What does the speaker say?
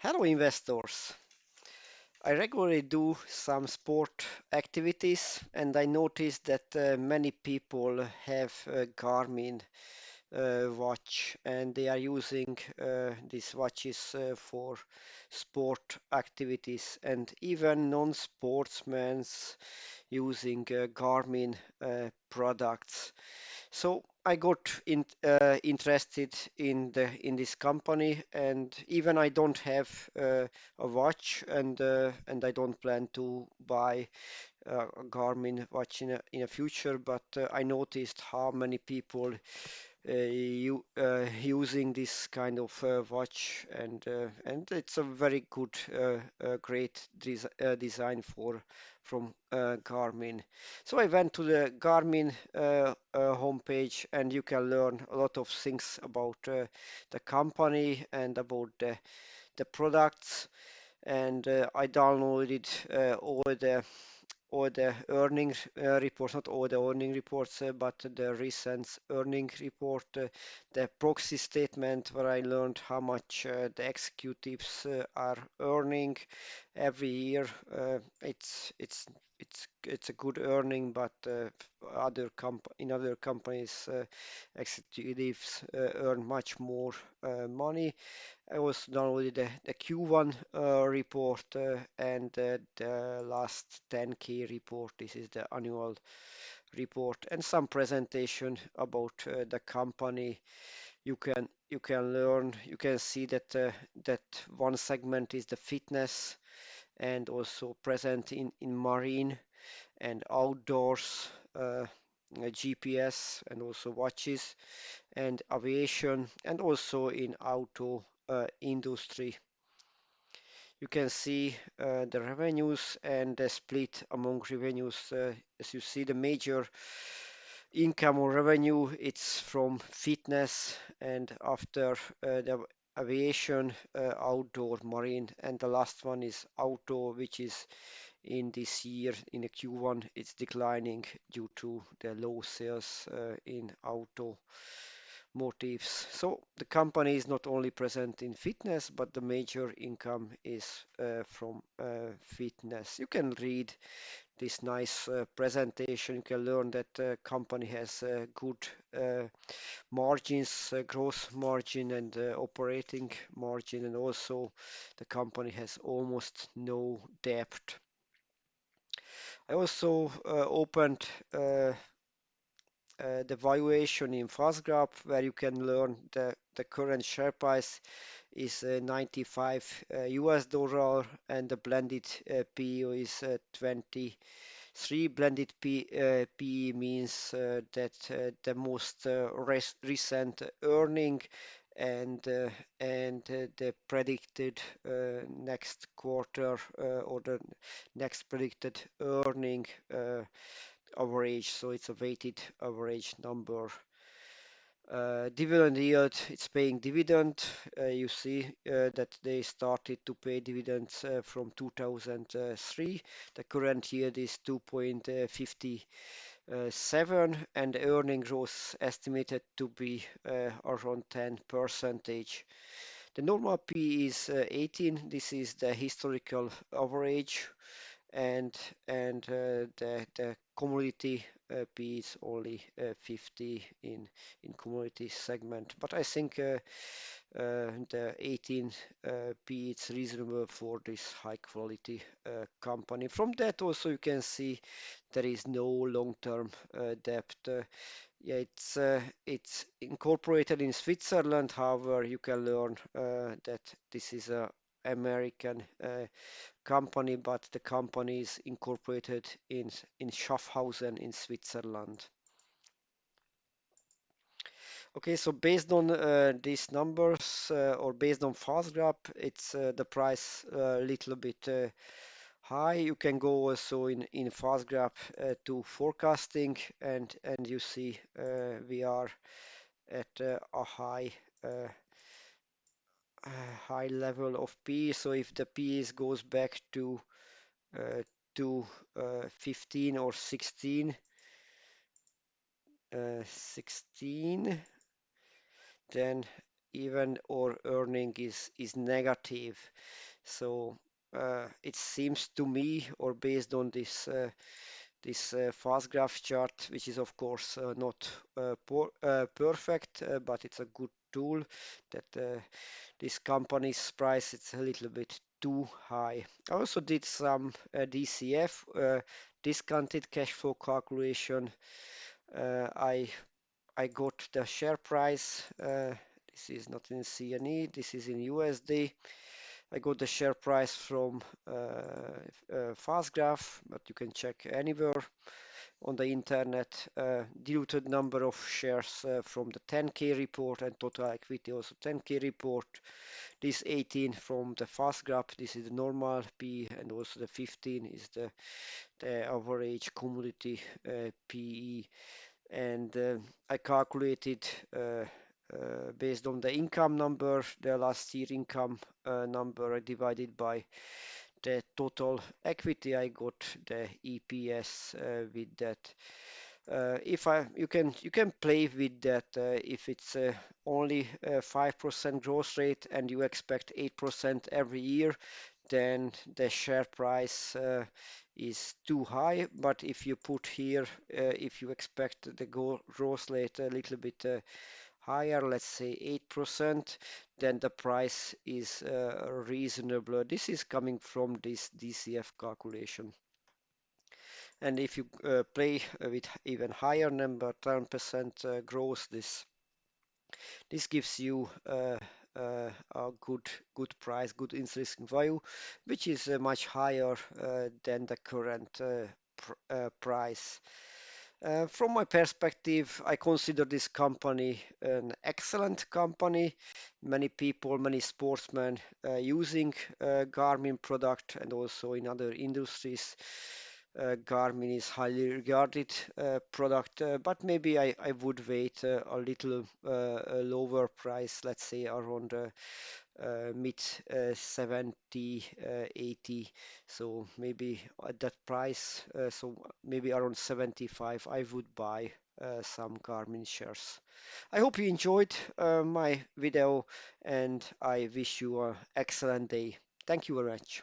Hello, investors. I regularly do some sport activities, and I noticed that many people have a Garmin watch, and they are using these watches for sport activities, and even non-sportsmen using Garmin products. So I got interested in this company, and even I don't have a watch, and I don't plan to buy a Garmin watch in a future. But I noticed how many people using this kind of watch, and it's a very good, great design from Garmin. So I went to the Garmin homepage, and you can learn a lot of things about the company and about the products. And I downloaded all the earnings reports, not all the earning reports, but the recent earning report, the proxy statement where I learned how much the executives are earning every year. It's a good earning, but in other companies, executives earn much more money. I also downloaded the Q1 report and the last 10K report. This is the annual report and some presentation about the company. You can learn. You can see that one segment is the fitness and also present in marine and outdoors. GPS and also watches and aviation and also in auto industry. You can see the revenues and the split among revenues. As you see, the major income or revenue, it's from fitness, and after the aviation, outdoor, marine, and the last one is auto, which is in this year, in the Q1, it's declining due to the low sales in auto motifs. So the company is not only present in fitness, but the major income is from fitness. You can read this nice presentation. You can learn that the company has good margins, gross margin and operating margin, and also the company has almost no debt. I also opened the valuation in FastGraph, where you can learn the current share price is 95 US dollar, and the blended PE is 23. Blended PE means that the most recent earning and the predicted next quarter or the next predicted earning average, so it's a weighted average number. Dividend yield, it's paying dividend. You see that they started to pay dividends from 2003. The current yield is 2.57, and the earning growth estimated to be around 10%. The normal P is 18. This is the historical average, and the commodity P is only 50 in commodity segment. But I think the 18 P is reasonable for this high quality company. From that also you can see there is no long-term debt. Yeah, it's incorporated in Switzerland. However, you can learn that this is a American company, but the company is incorporated in Schaffhausen in Switzerland. Okay, so based on these numbers or based on FastGraph, it's the price a little bit high. You can go also in FastGraph to forecasting, and you see we are at uh, high level of P. So if the P goes back uh, to 15 or 16, then even our earning is negative. So it seems to me, or based on this fast graph chart, which is of course not perfect, but it's a good tool that this company's price it's a little bit too high. I also did some DCF, discounted cash flow calculation. Uh, I I got the share price. This is not in CNE, this is in USD. I got the share price from Fastgraph, but you can check anywhere on the internet. Diluted number of shares from the 10K report and total equity also 10K report. This 18 from the Fastgraph, this is the normal P, and also the 15 is the average commodity PE. And I calculated based on the income number, the last year income number divided by the total equity. I got the EPS with that. If I you can play with that if it's only 5% growth rate and you expect 8% every year, then the share price is too high. But if you put here, if you expect the growth rate a little bit higher, let's say 8%, then the price is reasonable. This is coming from this DCF calculation. And if you play with even higher number, 10% growth, this gives you a good price, good intrinsic value, which is much higher than the current price. From my perspective, I consider this company an excellent company. Many people, many sportsmen using Garmin product and also in other industries. Garmin is highly regarded product, but maybe I would wait a little a lower price, let's say around mid 70, 80. So maybe at that price, so maybe around 75, I would buy some Garmin shares. I hope you enjoyed my video and I wish you an excellent day. Thank you very much.